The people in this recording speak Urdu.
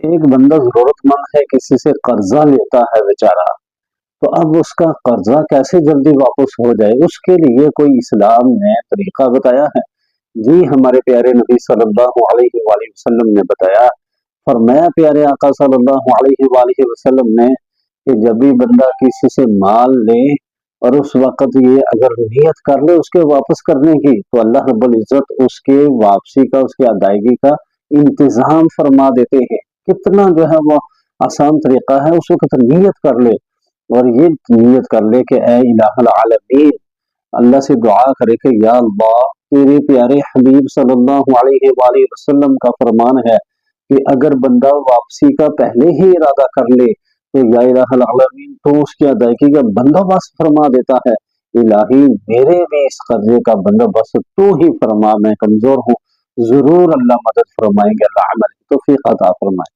ایک بندہ ضرورت مند ہے، کسی سے قرضہ لیتا ہے بیچارہ، تو اب اس کا قرضہ کیسے جلدی واپس ہو جائے، اس کے لیے کوئی اسلام نے طریقہ بتایا ہے؟ جی، ہمارے پیارے نبی صلی اللہ علیہ وآلہ وسلم نے بتایا، فرمایا پیارے آقا صلی اللہ علیہ وآلہ وسلم نے کہ جب بھی بندہ کسی سے مال لے اور اس وقت یہ اگر نیت کر لے اس کے واپس کرنے کی، تو اللہ رب العزت اس کے واپسی کا، اس کی ادائیگی کا انتظام فرما دیتے ہیں۔ کتنا جو ہے وہ آسان طریقہ ہے، اس وقت نیت کر لے اور یہ نیت کر لے کہ اے الہ العالمین، اللہ سے دعا کرے کہ یا اللہ، تیرے پیارے حبیب صلی اللہ علیہ وآلہ وسلم کا فرمان ہے کہ اگر بندہ واپسی کا پہلے ہی ارادہ کر لے تو یا الہ العالمین تو اس کی ادائیگی کا بندوبست فرما دیتا ہے۔ الہی میرے بھی اس قرضے کا بندوبست تو ہی فرما، میں کمزور ہوں، ضرور اللہ مدد فرمائیں گے، اللہ عمل کی توفیق عطا فرمائے۔